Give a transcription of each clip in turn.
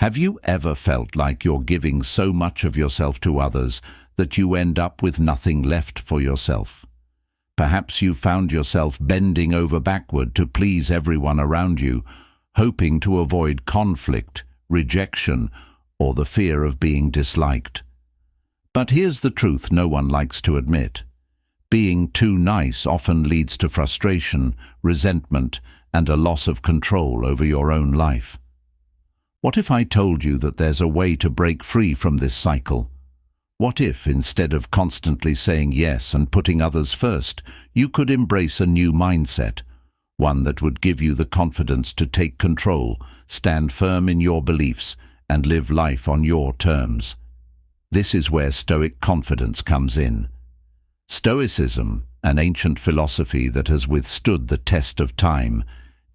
Have you ever felt like you're giving so much of yourself to others that you end up with nothing left for yourself? Perhaps you found yourself bending over backward to please everyone around you, hoping to avoid conflict, rejection, or the fear of being disliked. But here's the truth no one likes to admit. Being too nice often leads to frustration, resentment, and a loss of control over your own life. What if I told you that there's a way to break free from this cycle? What if, instead of constantly saying yes and putting others first, you could embrace a new mindset, one that would give you the confidence to take control, stand firm in your beliefs, and live life on your terms? This is where Stoic confidence comes in. Stoicism, an ancient philosophy that has withstood the test of time,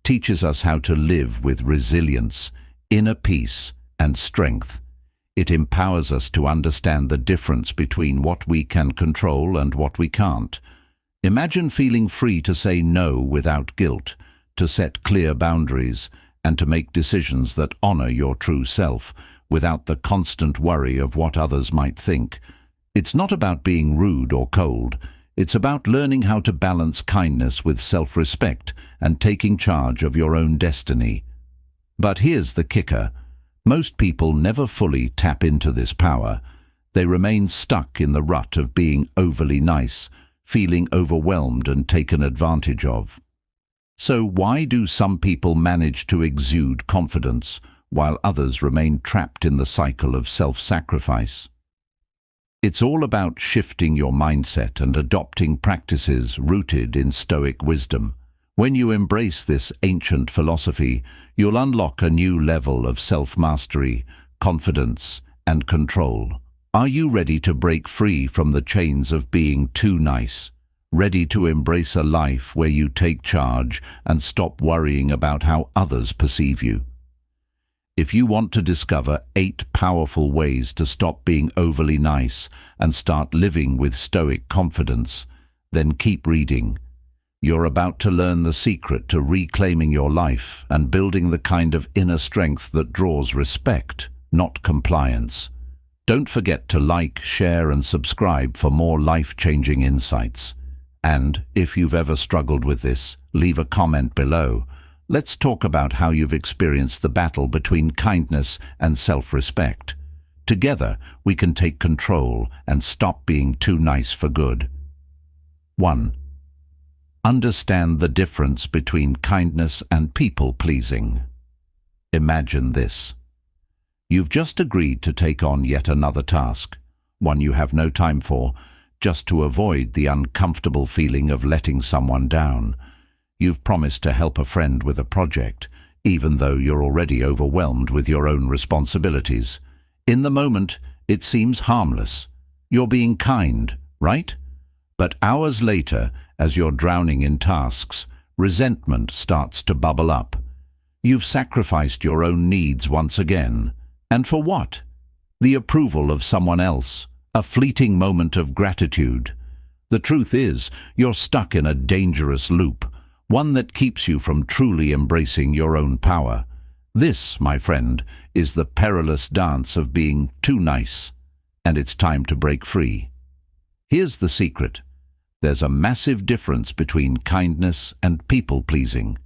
teaches us how to live with resilience, inner peace, and strength. It empowers us to understand the difference between what we can control and what we can't. Imagine feeling free to say no without guilt, to set clear boundaries, and to make decisions that honor your true self, without the constant worry of what others might think. It's not about being rude or cold. It's about learning how to balance kindness with self-respect and taking charge of your own destiny. But here's the kicker. Most people never fully tap into this power. They remain stuck in the rut of being overly nice, feeling overwhelmed and taken advantage of. So why do some people manage to exude confidence, while others remain trapped in the cycle of self-sacrifice? It's all about shifting your mindset and adopting practices rooted in Stoic wisdom. When you embrace this ancient philosophy, you'll unlock a new level of self-mastery, confidence, and control. Are you ready to break free from the chains of being too nice? Ready to embrace a life where you take charge and stop worrying about how others perceive you? If you want to discover 8 powerful ways to stop being overly nice and start living with Stoic confidence, then keep reading. You're about to learn the secret to reclaiming your life and building the kind of inner strength that draws respect, not compliance. Don't forget to like, share, and subscribe for more life-changing insights. And if you've ever struggled with this, leave a comment below. Let's talk about how you've experienced the battle between kindness and self-respect. Together, we can take control and stop being too nice for good. 1. Understand the difference between kindness and people-pleasing. Imagine this. You've just agreed to take on yet another task, one you have no time for, just to avoid the uncomfortable feeling of letting someone down. You've promised to help a friend with a project, even though you're already overwhelmed with your own responsibilities. In the moment, it seems harmless. You're being kind, right? But hours later, as you're drowning in tasks, resentment starts to bubble up. You've sacrificed your own needs once again. And for what? The approval of someone else, a fleeting moment of gratitude. The truth is, you're stuck in a dangerous loop, one that keeps you from truly embracing your own power. This, my friend, is the perilous dance of being too nice, and it's time to break free. Here's the secret. There's a massive difference between kindness and people-pleasing.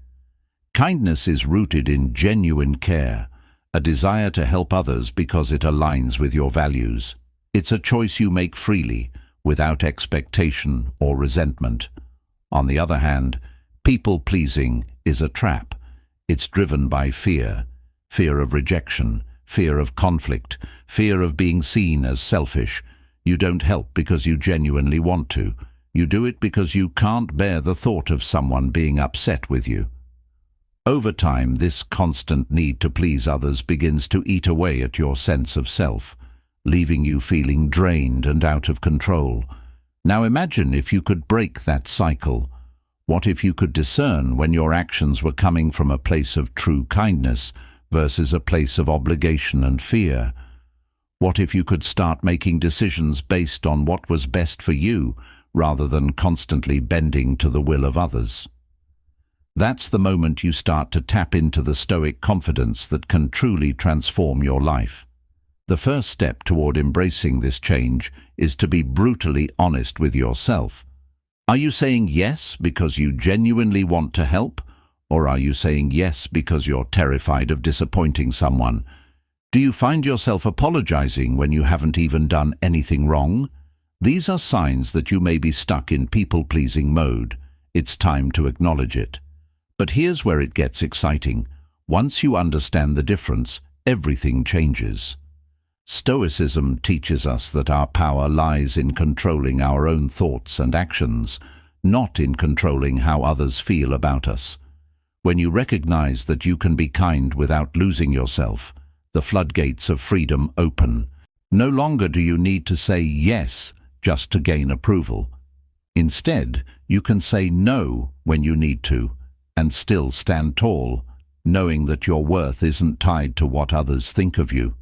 Kindness is rooted in genuine care, a desire to help others because it aligns with your values. It's a choice you make freely, without expectation or resentment. On the other hand, people-pleasing is a trap. It's driven by fear of rejection, fear of conflict, fear of being seen as selfish. You don't help because you genuinely want to. You do it because you can't bear the thought of someone being upset with you. Over time, this constant need to please others begins to eat away at your sense of self, leaving you feeling drained and out of control. Now imagine if you could break that cycle. What if you could discern when your actions were coming from a place of true kindness versus a place of obligation and fear? What if you could start making decisions based on what was best for you, rather than constantly bending to the will of others? That's the moment you start to tap into the Stoic confidence that can truly transform your life. The first step toward embracing this change is to be brutally honest with yourself. Are you saying yes because you genuinely want to help, or are you saying yes because you're terrified of disappointing someone? Do you find yourself apologizing when you haven't even done anything wrong? These are signs that you may be stuck in people-pleasing mode. It's time to acknowledge it. But here's where it gets exciting. Once you understand the difference, everything changes. Stoicism teaches us that our power lies in controlling our own thoughts and actions, not in controlling how others feel about us. When you recognize that you can be kind without losing yourself, the floodgates of freedom open. No longer do you need to say yes just to gain approval. Instead, you can say no when you need to, and still stand tall, knowing that your worth isn't tied to what others think of you.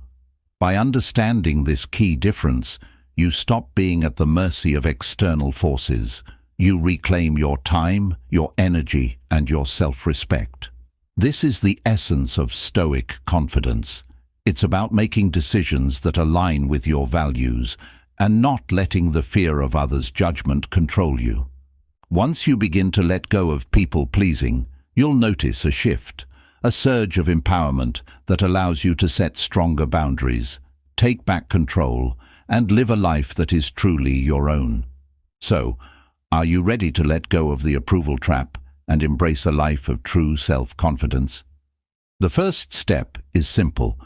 By understanding this key difference, you stop being at the mercy of external forces. You reclaim your time, your energy, and your self-respect. This is the essence of Stoic confidence. It's about making decisions that align with your values and not letting the fear of others' judgment control you. Once you begin to let go of people-pleasing, you'll notice a shift, a surge of empowerment that allows you to set stronger boundaries, take back control, and live a life that is truly your own. So, are you ready to let go of the approval trap and embrace a life of true self-confidence? The first step is simple.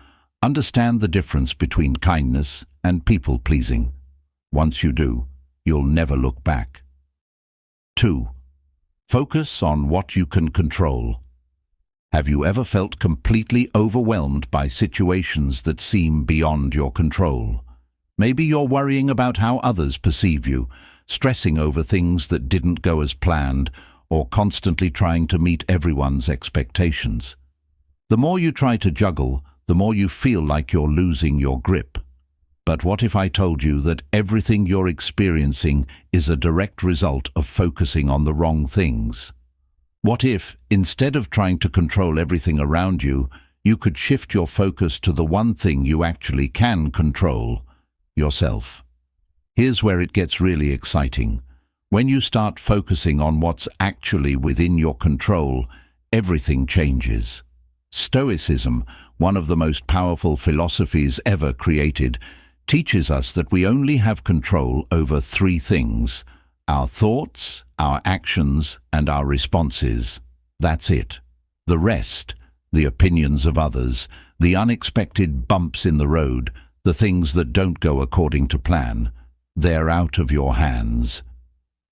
Understand the difference between kindness and people-pleasing. Once you do, you'll never look back. 2. Focus on what you can control. Have you ever felt completely overwhelmed by situations that seem beyond your control? Maybe you're worrying about how others perceive you, stressing over things that didn't go as planned, or constantly trying to meet everyone's expectations. The more you try to juggle, the more you feel like you're losing your grip. But what if I told you that everything you're experiencing is a direct result of focusing on the wrong things? What if, instead of trying to control everything around you, you could shift your focus to the one thing you actually can control, yourself? Here's where it gets really exciting. When you start focusing on what's actually within your control, everything changes. Stoicism, one of the most powerful philosophies ever created, teaches us that we only have control over 3 things: our thoughts, our actions, and our responses. That's it. The rest, the opinions of others, the unexpected bumps in the road, the things that don't go according to plan, they're out of your hands.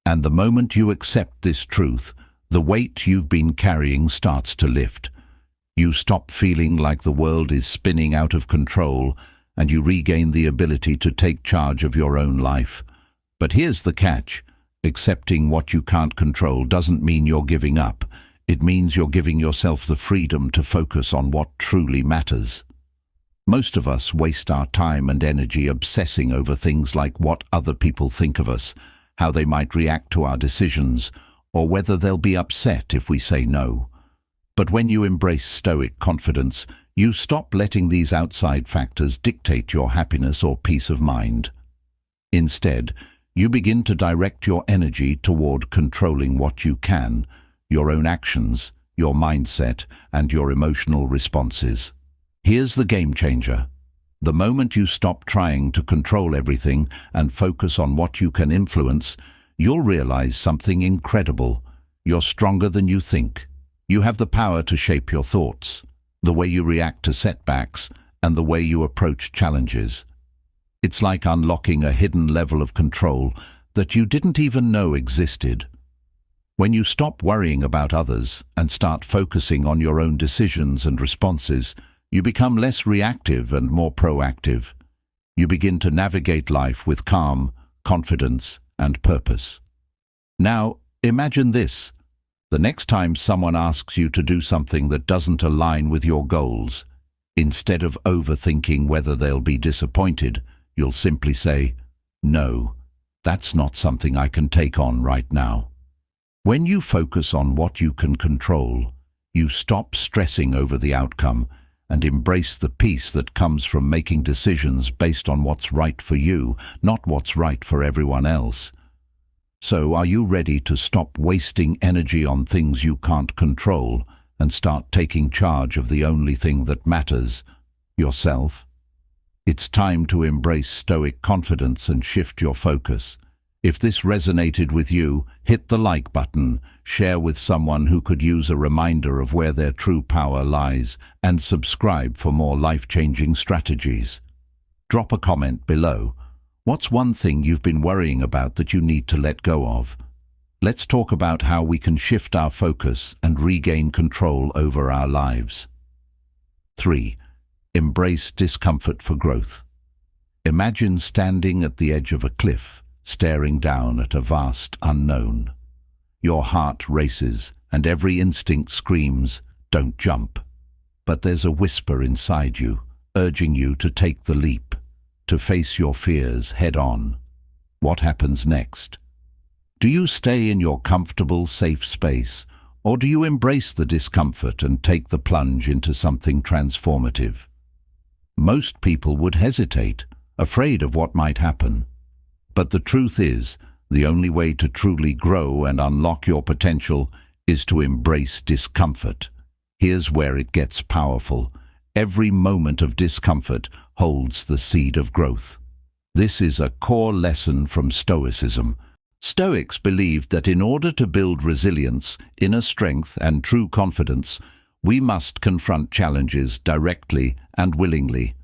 And the moment you accept this truth, the weight you've been carrying starts to lift. You stop feeling like the world is spinning out of control, and you regain the ability to take charge of your own life. But here's the catch. Accepting what you can't control doesn't mean you're giving up. It means you're giving yourself the freedom to focus on what truly matters. Most of us waste our time and energy obsessing over things like what other people think of us, how they might react to our decisions, or whether they'll be upset if we say no. But when you embrace Stoic confidence, you stop letting these outside factors dictate your happiness or peace of mind. Instead, you begin to direct your energy toward controlling what you can, your own actions, your mindset, and your emotional responses. Here's the game changer. The moment you stop trying to control everything and focus on what you can influence, you'll realize something incredible. You're stronger than you think. You have the power to shape your thoughts, the way you react to setbacks, and the way you approach challenges. It's like unlocking a hidden level of control that you didn't even know existed. When you stop worrying about others and start focusing on your own decisions and responses, you become less reactive and more proactive. You begin to navigate life with calm, confidence, and purpose. Now, imagine this. The next time someone asks you to do something that doesn't align with your goals, instead of overthinking whether they'll be disappointed, you'll simply say, "No, that's not something I can take on right now." When you focus on what you can control, you stop stressing over the outcome and embrace the peace that comes from making decisions based on what's right for you, not what's right for everyone else. So, are you ready to stop wasting energy on things you can't control and start taking charge of the only thing that matters, yourself? It's time to embrace Stoic confidence and shift your focus. If this resonated with you, hit the like button, share with someone who could use a reminder of where their true power lies, and subscribe for more life-changing strategies. Drop a comment below. What's one thing you've been worrying about that you need to let go of? Let's talk about how we can shift our focus and regain control over our lives. 3. Embrace discomfort for growth. Imagine standing at the edge of a cliff, staring down at a vast unknown. Your heart races and every instinct screams, "Don't jump." But there's a whisper inside you, urging you to take the leap, to face your fears head-on. What happens next? Do you stay in your comfortable, safe space, or do you embrace the discomfort and take the plunge into something transformative? Most people would hesitate, afraid of what might happen. But the truth is, the only way to truly grow and unlock your potential is to embrace discomfort. Here's where it gets powerful. Every moment of discomfort holds the seed of growth. This is a core lesson from Stoicism. Stoics believed that in order to build resilience, inner strength, and true confidence, we must confront challenges directly and willingly.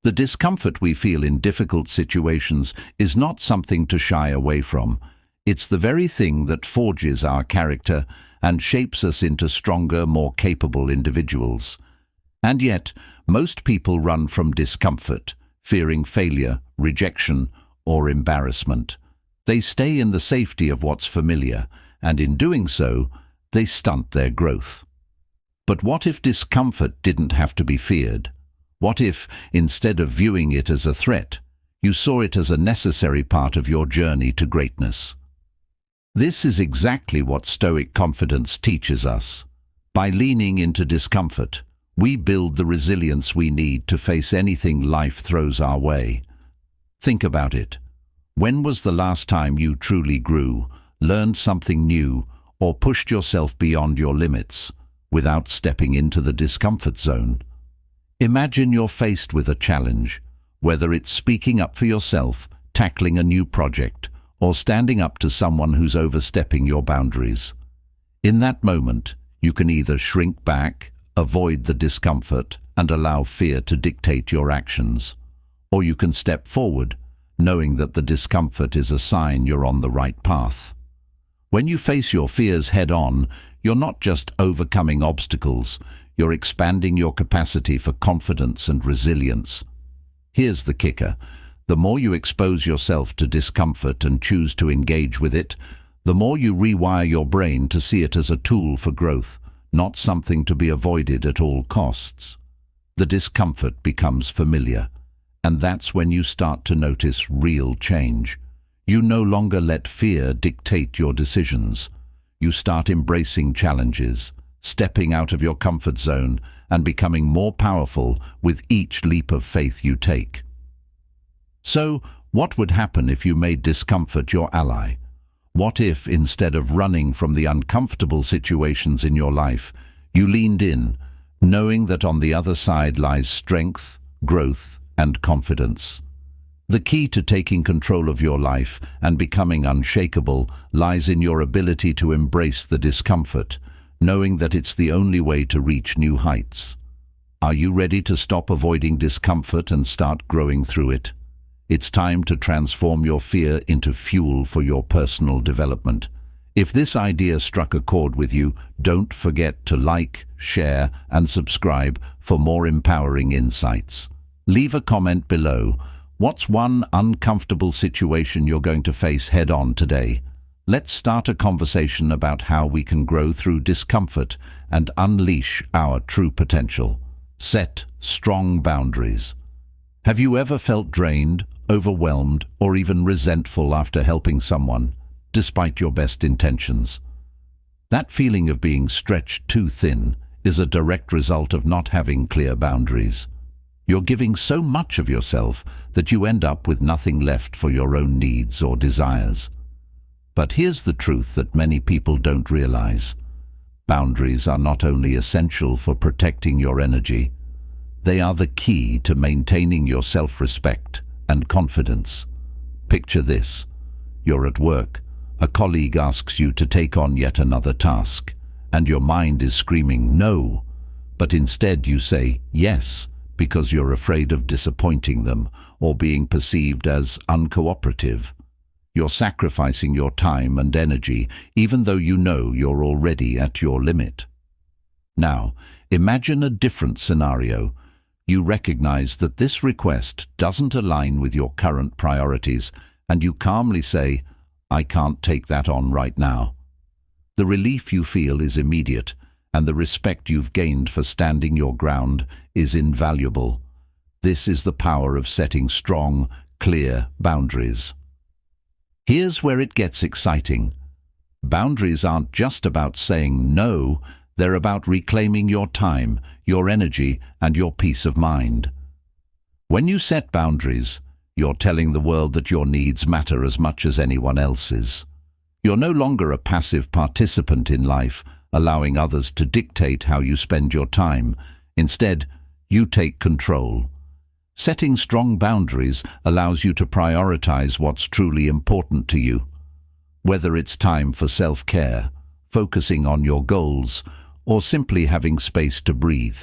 The discomfort we feel in difficult situations is not something to shy away from. It's the very thing that forges our character and shapes us into stronger, more capable individuals. And yet, most people run from discomfort, fearing failure, rejection, or embarrassment. They stay in the safety of what's familiar, and in doing so, they stunt their growth. But what if discomfort didn't have to be feared? What if, instead of viewing it as a threat, you saw it as a necessary part of your journey to greatness? This is exactly what Stoic confidence teaches us. By leaning into discomfort, we build the resilience we need to face anything life throws our way. Think about it. When was the last time you truly grew, learned something new, or pushed yourself beyond your limits, without stepping into the discomfort zone? Imagine you're faced with a challenge, whether it's speaking up for yourself, tackling a new project, or standing up to someone who's overstepping your boundaries. In that moment, you can either shrink back, avoid the discomfort, and allow fear to dictate your actions, or you can step forward, knowing that the discomfort is a sign you're on the right path. When you face your fears head-on, you're not just overcoming obstacles, you're expanding your capacity for confidence and resilience. Here's the kicker. The more you expose yourself to discomfort and choose to engage with it, the more you rewire your brain to see it as a tool for growth, not something to be avoided at all costs. The discomfort becomes familiar, and that's when you start to notice real change. You no longer let fear dictate your decisions. You start embracing challenges, stepping out of your comfort zone and becoming more powerful with each leap of faith you take. So, what would happen if you made discomfort your ally? What if, instead of running from the uncomfortable situations in your life, you leaned in, knowing that on the other side lies strength, growth, and confidence? The key to taking control of your life and becoming unshakable lies in your ability to embrace the discomfort, knowing that it's the only way to reach new heights. Are you ready to stop avoiding discomfort and start growing through it? It's time to transform your fear into fuel for your personal development. If this idea struck a chord with you, don't forget to like, share, and subscribe for more empowering insights. Leave a comment below. What's one uncomfortable situation you're going to face head-on today? Let's start a conversation about how we can grow through discomfort and unleash our true potential. Set strong boundaries. Have you ever felt drained, overwhelmed, or even resentful after helping someone, despite your best intentions? That feeling of being stretched too thin is a direct result of not having clear boundaries. You're giving so much of yourself that you end up with nothing left for your own needs or desires. But here's the truth that many people don't realize. Boundaries are not only essential for protecting your energy, they are the key to maintaining your self-respect and confidence. Picture this. You're at work. A colleague asks you to take on yet another task, and your mind is screaming no, but instead you say yes because you're afraid of disappointing them or being perceived as uncooperative. You're sacrificing your time and energy even though you know you're already at your limit. Now, imagine a different scenario. You recognize that this request doesn't align with your current priorities, and you calmly say, "I can't take that on right now." The relief you feel is immediate, and the respect you've gained for standing your ground is invaluable. This is the power of setting strong, clear boundaries. Here's where it gets exciting. Boundaries aren't just about saying no, they're about reclaiming your time, your energy, and your peace of mind. When you set boundaries, you're telling the world that your needs matter as much as anyone else's. You're no longer a passive participant in life, allowing others to dictate how you spend your time. Instead, you take control. Setting strong boundaries allows you to prioritize what's truly important to you. Whether it's time for self-care, focusing on your goals, or simply having space to breathe.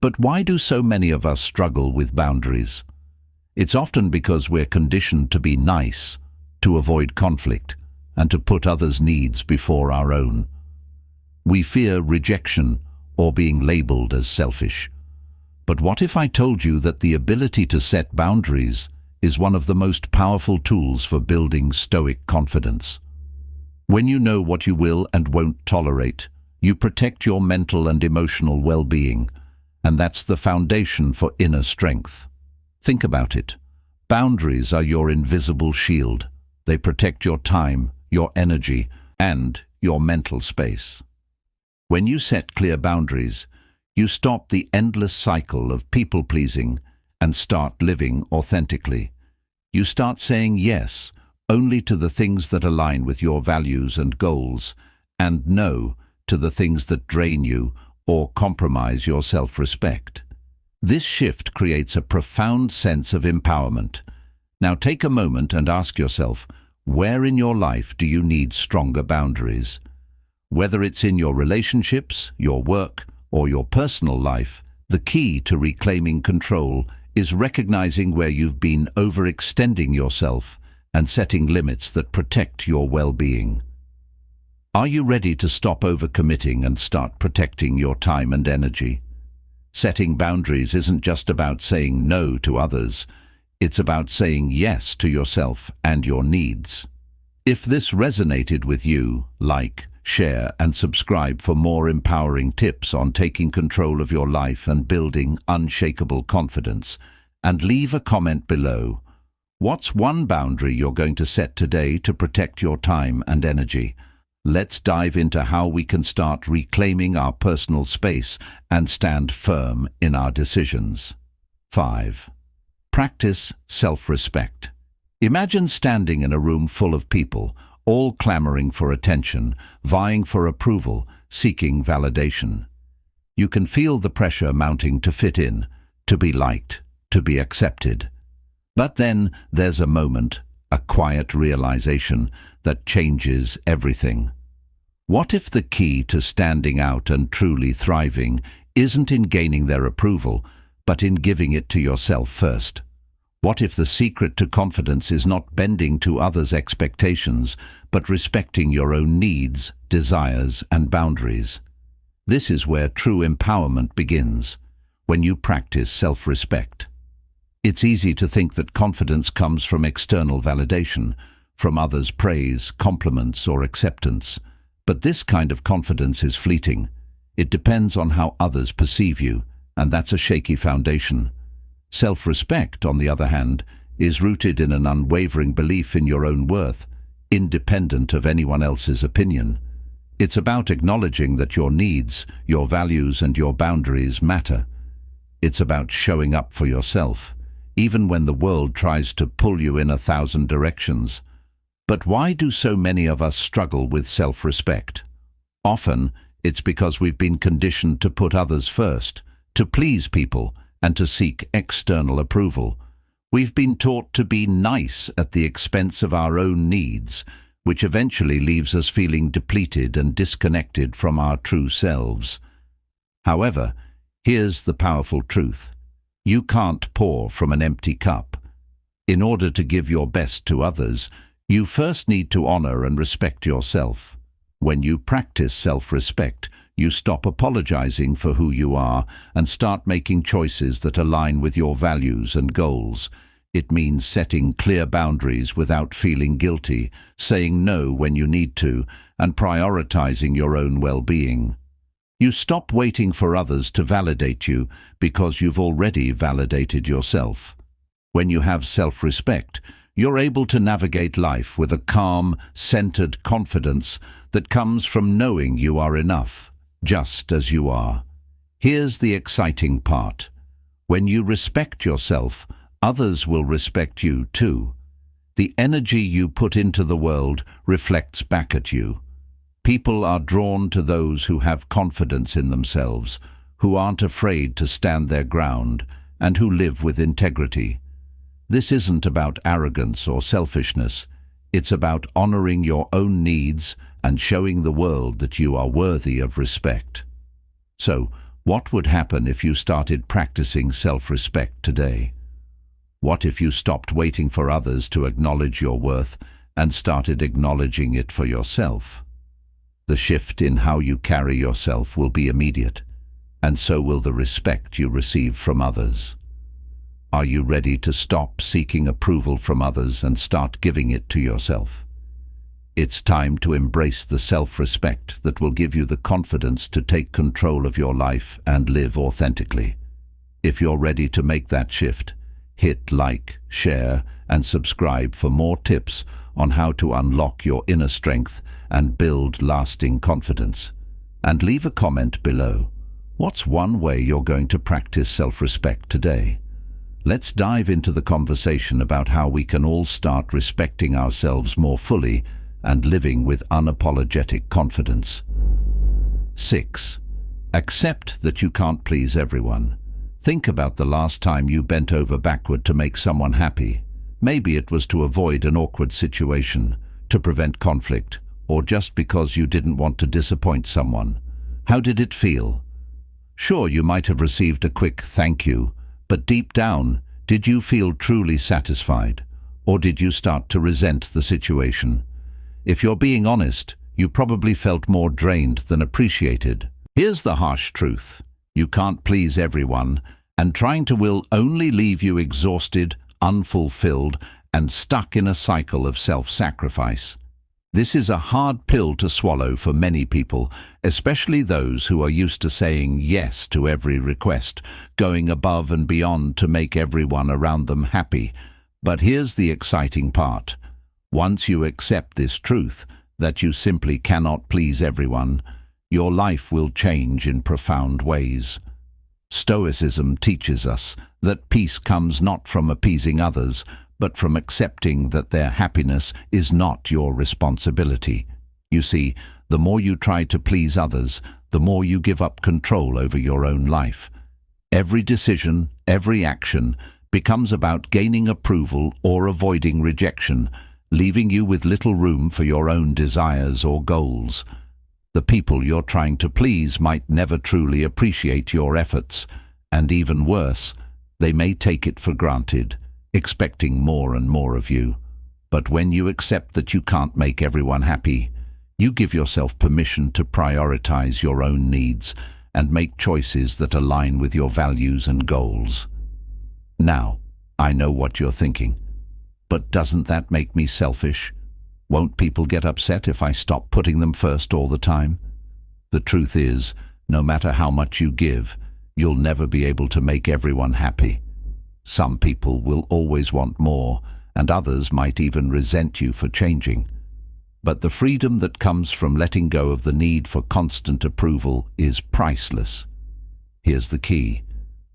But why do so many of us struggle with boundaries? It's often because we're conditioned to be nice, to avoid conflict, and to put others' needs before our own. We fear rejection or being labeled as selfish. But what if I told you that the ability to set boundaries is one of the most powerful tools for building Stoic confidence? When you know what you will and won't tolerate, you protect your mental and emotional well-being, and that's the foundation for inner strength. Think about it. Boundaries are your invisible shield. They protect your time, your energy, and your mental space. When you set clear boundaries, you stop the endless cycle of people-pleasing and start living authentically. You start saying yes only to the things that align with your values and goals, and no to the things that drain you or compromise your self-respect. This shift creates a profound sense of empowerment. Now take a moment and ask yourself, where in your life do you need stronger boundaries? Whether it's in your relationships, your work, or your personal life, the key to reclaiming control is recognizing where you've been overextending yourself and setting limits that protect your well-being. Are you ready to stop overcommitting and start protecting your time and energy? Setting boundaries isn't just about saying no to others, it's about saying yes to yourself and your needs. If this resonated with you, like, share and subscribe for more empowering tips on taking control of your life and building unshakable confidence. And leave a comment below. What's one boundary you're going to set today to protect your time and energy? Let's dive into how we can start reclaiming our personal space and stand firm in our decisions. 5. Practice self-respect. Imagine standing in a room full of people, all clamoring for attention, vying for approval, seeking validation. You can feel the pressure mounting to fit in, to be liked, to be accepted. But then there's a moment, a quiet realization that changes everything. What if the key to standing out and truly thriving isn't in gaining their approval, but in giving it to yourself first? What if the secret to confidence is not bending to others' expectations, but respecting your own needs, desires, and boundaries? This is where true empowerment begins, when you practice self-respect. It's easy to think that confidence comes from external validation, from others' praise, compliments, or acceptance. But this kind of confidence is fleeting. It depends on how others perceive you, and that's a shaky foundation. Self-respect, on the other hand, is rooted in an unwavering belief in your own worth, independent of anyone else's opinion. It's about acknowledging that your needs, your values, and your boundaries matter. It's about showing up for yourself, even when the world tries to pull you in 1,000 directions. But why do so many of us struggle with self-respect? Often, it's because we've been conditioned to put others first, to please people, and to seek external approval. We've been taught to be nice at the expense of our own needs, which eventually leaves us feeling depleted and disconnected from our true selves. However, here's the powerful truth. You can't pour from an empty cup. In order to give your best to others, you first need to honor and respect yourself. When you practice self-respect, you stop apologizing for who you are and start making choices that align with your values and goals. It means setting clear boundaries without feeling guilty, saying no when you need to, and prioritizing your own well-being. You stop waiting for others to validate you because you've already validated yourself. When you have self-respect, you're able to navigate life with a calm, centered confidence that comes from knowing you are enough, just as you are. Here's the exciting part. When you respect yourself, others will respect you too. The energy you put into the world reflects back at you. People are drawn to those who have confidence in themselves, who aren't afraid to stand their ground, and who live with integrity. This isn't about arrogance or selfishness. It's about honoring your own needs and showing the world that you are worthy of respect. So, what would happen if you started practicing self-respect today? What if you stopped waiting for others to acknowledge your worth and started acknowledging it for yourself? The shift in how you carry yourself will be immediate, and so will the respect you receive from others. Are you ready to stop seeking approval from others and start giving it to yourself? It's time to embrace the self-respect that will give you the confidence to take control of your life and live authentically. If you're ready to make that shift, hit like, share, and subscribe for more tips on how to unlock your inner strength and build lasting confidence. And leave a comment below. What's one way you're going to practice self-respect today? Let's dive into the conversation about how we can all start respecting ourselves more fully and living with unapologetic confidence. 6. Accept that you can't please everyone. Think about the last time you bent over backward to make someone happy. Maybe it was to avoid an awkward situation, to prevent conflict, or just because you didn't want to disappoint someone. How did it feel? Sure, you might have received a quick thank you, but deep down, did you feel truly satisfied? Or did you start to resent the situation? If you're being honest, you probably felt more drained than appreciated. Here's the harsh truth. You can't please everyone, and trying to will only leave you exhausted, unfulfilled, and stuck in a cycle of self-sacrifice. This is a hard pill to swallow for many people, especially those who are used to saying yes to every request, going above and beyond to make everyone around them happy. But here's the exciting part. Once you accept this truth, that you simply cannot please everyone, your life will change in profound ways. Stoicism teaches us that peace comes not from appeasing others, but from accepting that their happiness is not your responsibility. You see, the more you try to please others, the more you give up control over your own life. Every decision, every action becomes about gaining approval or avoiding rejection, leaving you with little room for your own desires or goals. The people you're trying to please might never truly appreciate your efforts, and even worse, they may take it for granted, expecting more and more of you. But when you accept that you can't make everyone happy, you give yourself permission to prioritize your own needs and make choices that align with your values and goals. Now, I know what you're thinking. But doesn't that make me selfish? Won't people get upset if I stop putting them first all the time? The truth is, no matter how much you give, you'll never be able to make everyone happy. Some people will always want more, and others might even resent you for changing. But the freedom that comes from letting go of the need for constant approval is priceless. Here's the key.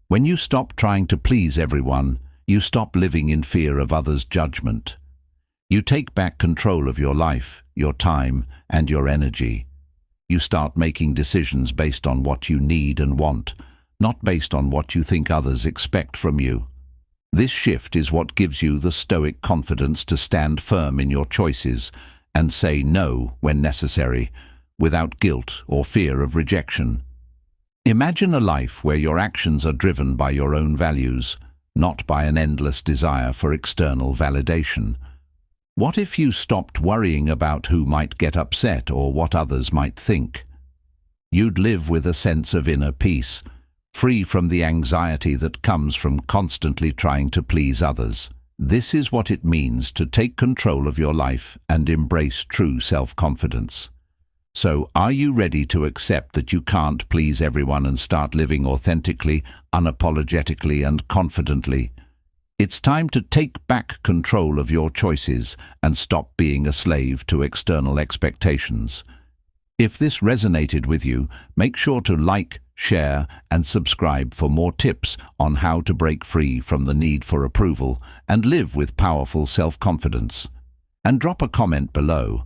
When you stop trying to please everyone, you stop living in fear of others' judgment. You take back control of your life, your time, and your energy. You start making decisions based on what you need and want, not based on what you think others expect from you. This shift is what gives you the Stoic confidence to stand firm in your choices and say no when necessary, without guilt or fear of rejection. Imagine a life where your actions are driven by your own values, not by an endless desire for external validation. What if you stopped worrying about who might get upset or what others might think? You'd live with a sense of inner peace, free from the anxiety that comes from constantly trying to please others. This is what it means to take control of your life and embrace true self-confidence. So, are you ready to accept that you can't please everyone and start living authentically, unapologetically, and confidently? It's time to take back control of your choices and stop being a slave to external expectations. If this resonated with you, make sure to like, share, and subscribe for more tips on how to break free from the need for approval and live with powerful self-confidence. And drop a comment below.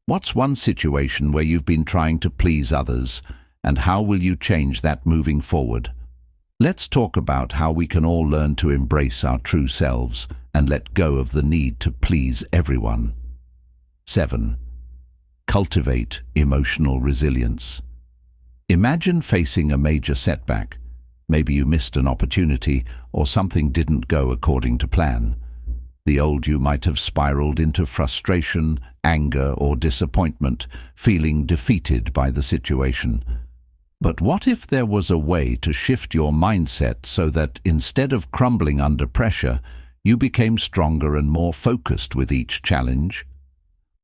What's one situation where you've been trying to please others, and how will you change that moving forward? Let's talk about how we can all learn to embrace our true selves and let go of the need to please everyone. 7. Cultivate emotional resilience. Imagine facing a major setback. Maybe you missed an opportunity or something didn't go according to plan. The old you might have spiraled into frustration, anger, or disappointment, feeling defeated by the situation. But what if there was a way to shift your mindset so that instead of crumbling under pressure, you became stronger and more focused with each challenge?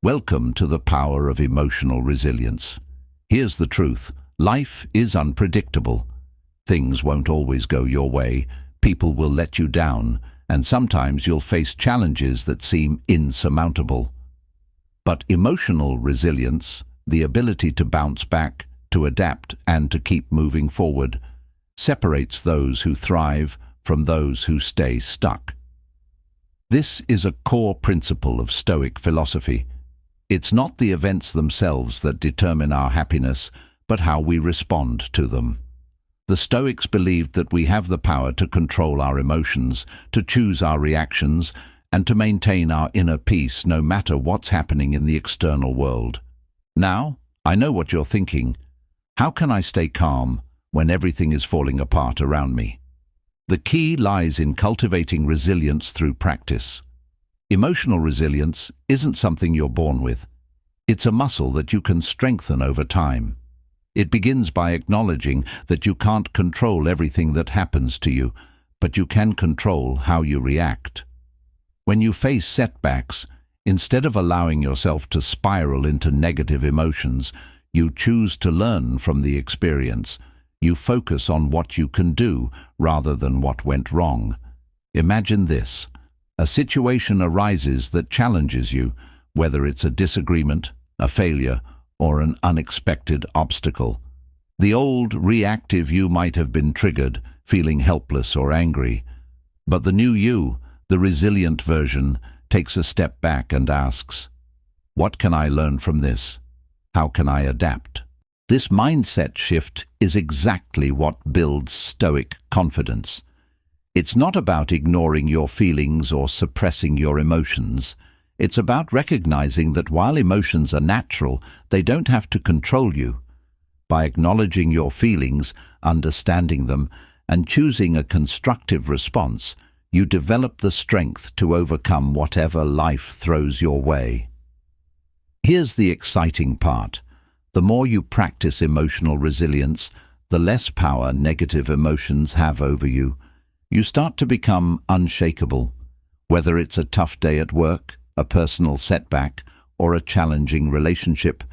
Welcome to the power of emotional resilience. Here's the truth. Life is unpredictable. Things won't always go your way. People will let you down, and sometimes you'll face challenges that seem insurmountable. But emotional resilience, the ability to bounce back, to adapt, and to keep moving forward, separates those who thrive from those who stay stuck. This is a core principle of Stoic philosophy. It's not the events themselves that determine our happiness, but how we respond to them. The Stoics believed that we have the power to control our emotions, to choose our reactions, and to maintain our inner peace no matter what's happening in the external world. Now, I know what you're thinking. How can I stay calm when everything is falling apart around me? The key lies in cultivating resilience through practice. Emotional resilience isn't something you're born with. It's a muscle that you can strengthen over time. It begins by acknowledging that you can't control everything that happens to you, but you can control how you react. When you face setbacks, instead of allowing yourself to spiral into negative emotions, you choose to learn from the experience. You focus on what you can do rather than what went wrong. Imagine this. A situation arises that challenges you, whether it's a disagreement, a failure, or an unexpected obstacle. The old, reactive you might have been triggered, feeling helpless or angry. But the new you, the resilient version, takes a step back and asks, "What can I learn from this? How can I adapt?" This mindset shift is exactly what builds Stoic confidence. It's not about ignoring your feelings or suppressing your emotions. It's about recognizing that while emotions are natural, they don't have to control you. By acknowledging your feelings, understanding them, and choosing a constructive response, you develop the strength to overcome whatever life throws your way. Here's the exciting part. The more you practice emotional resilience, the less power negative emotions have over you. You start to become unshakable. Whether it's a tough day at work, a personal setback, or a challenging relationship,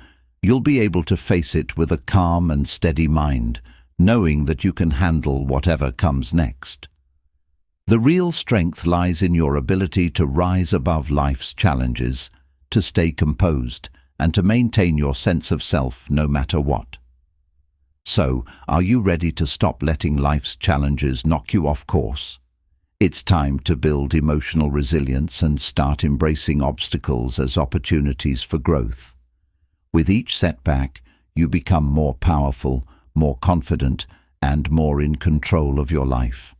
you'll be able to face it with a calm and steady mind, knowing that you can handle whatever comes next. The real strength lies in your ability to rise above life's challenges, to stay composed, and to maintain your sense of self no matter what. So, are you ready to stop letting life's challenges knock you off course? It's time to build emotional resilience and start embracing obstacles as opportunities for growth. With each setback, you become more powerful, more confident, and more in control of your life.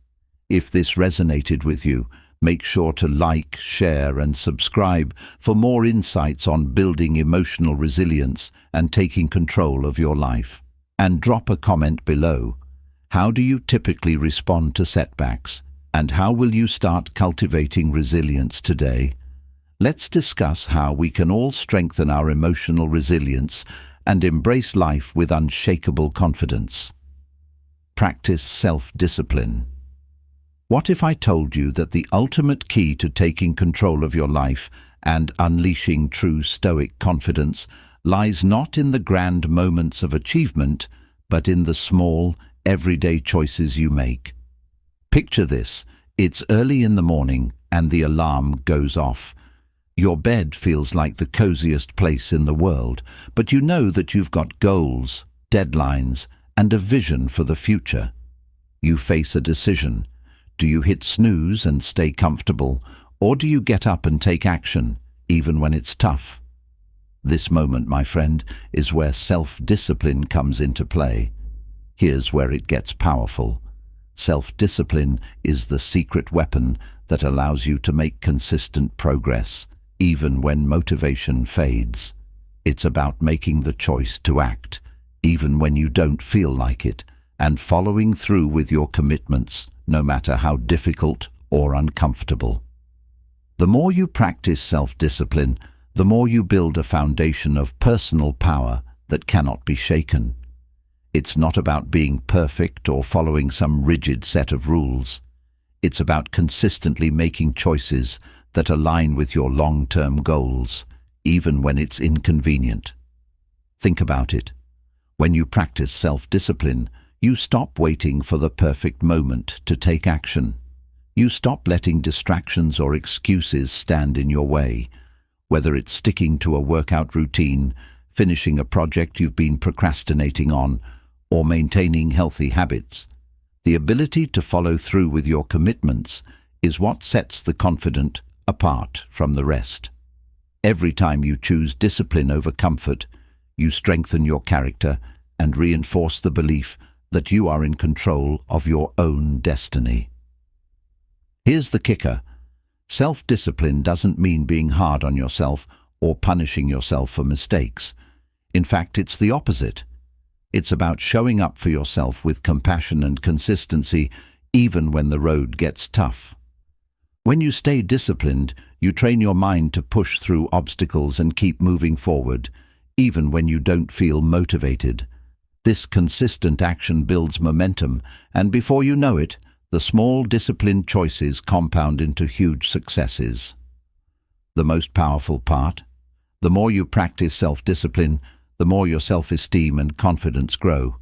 If this resonated with you, make sure to like, share, and subscribe for more insights on building emotional resilience and taking control of your life. And drop a comment below. How do you typically respond to setbacks? And how will you start cultivating resilience today? Let's discuss how we can all strengthen our emotional resilience and embrace life with unshakable confidence. Practice self-discipline. What if I told you that the ultimate key to taking control of your life and unleashing true Stoic confidence lies not in the grand moments of achievement, but in the small, everyday choices you make? Picture this. It's early in the morning and the alarm goes off. Your bed feels like the coziest place in the world, but you know that you've got goals, deadlines, and a vision for the future. You face a decision. Do you hit snooze and stay comfortable, or do you get up and take action, even when it's tough? This moment, my friend, is where self-discipline comes into play. Here's where it gets powerful. Self-discipline is the secret weapon that allows you to make consistent progress, even when motivation fades. It's about making the choice to act, even when you don't feel like it, and following through with your commitments, no matter how difficult or uncomfortable. The more you practice self-discipline, the more you build a foundation of personal power that cannot be shaken. It's not about being perfect or following some rigid set of rules. It's about consistently making choices that align with your long-term goals, even when it's inconvenient. Think about it. When you practice self-discipline, you stop waiting for the perfect moment to take action. You stop letting distractions or excuses stand in your way, whether it's sticking to a workout routine, finishing a project you've been procrastinating on, or maintaining healthy habits. The ability to follow through with your commitments is what sets the confident apart from the rest. Every time you choose discipline over comfort, you strengthen your character and reinforce the belief that you are in control of your own destiny. Here's the kicker. Self-discipline doesn't mean being hard on yourself or punishing yourself for mistakes. In fact, it's the opposite. It's about showing up for yourself with compassion and consistency, even when the road gets tough. When you stay disciplined, you train your mind to push through obstacles and keep moving forward, even when you don't feel motivated. This consistent action builds momentum, and before you know it, the small disciplined choices compound into huge successes. The most powerful part: the more you practice self-discipline, the more your self-esteem and confidence grow.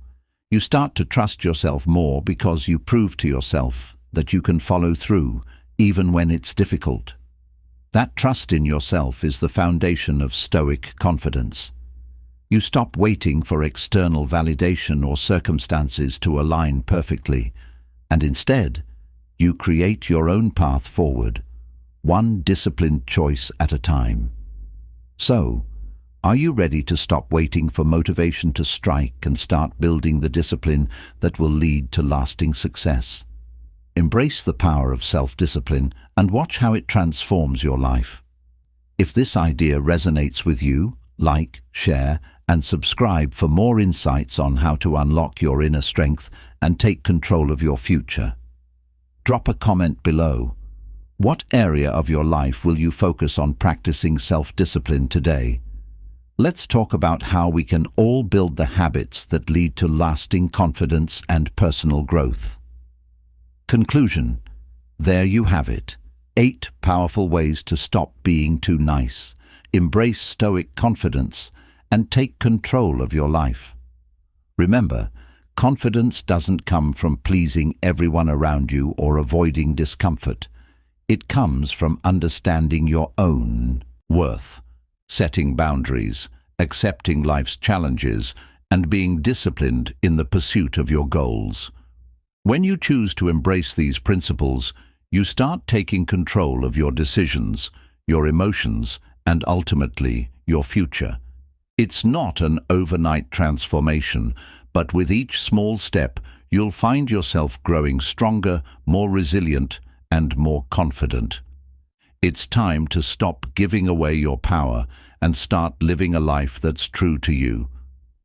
You start to trust yourself more because you prove to yourself that you can follow through, even when it's difficult. That trust in yourself is the foundation of Stoic confidence. You stop waiting for external validation or circumstances to align perfectly, and instead, you create your own path forward, one disciplined choice at a time. So, are you ready to stop waiting for motivation to strike and start building the discipline that will lead to lasting success? Embrace the power of self-discipline and watch how it transforms your life. If this idea resonates with you, like, share, and subscribe for more insights on how to unlock your inner strength and take control of your future. Drop a comment below. What area of your life will you focus on practicing self-discipline today? Let's talk about how we can all build the habits that lead to lasting confidence and personal growth. Conclusion. There you have it. 8 powerful ways to stop being too nice, embrace Stoic confidence, and take control of your life. Remember, confidence doesn't come from pleasing everyone around you or avoiding discomfort. It comes from understanding your own worth, setting boundaries, accepting life's challenges, and being disciplined in the pursuit of your goals. When you choose to embrace these principles, you start taking control of your decisions, your emotions, and ultimately, your future. It's not an overnight transformation, but with each small step, you'll find yourself growing stronger, more resilient, and more confident. It's time to stop giving away your power and start living a life that's true to you.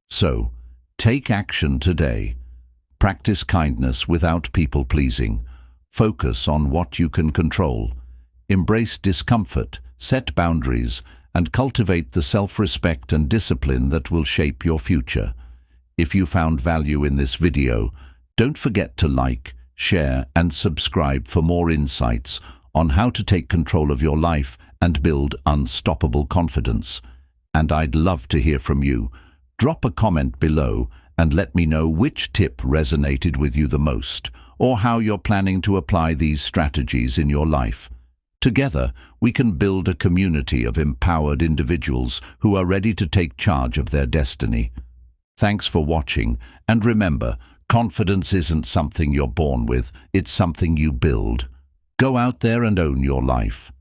So, take action today. Practice kindness without people-pleasing. Focus on what you can control. Embrace discomfort, set boundaries, and cultivate the self-respect and discipline that will shape your future. If you found value in this video, don't forget to like, share, and subscribe for more insights on how to take control of your life and build unstoppable confidence. And I'd love to hear from you. Drop a comment below and let me know which tip resonated with you the most, or how you're planning to apply these strategies in your life. Together, we can build a community of empowered individuals who are ready to take charge of their destiny. Thanks for watching, and remember, confidence isn't something you're born with, it's something you build. Go out there and own your life.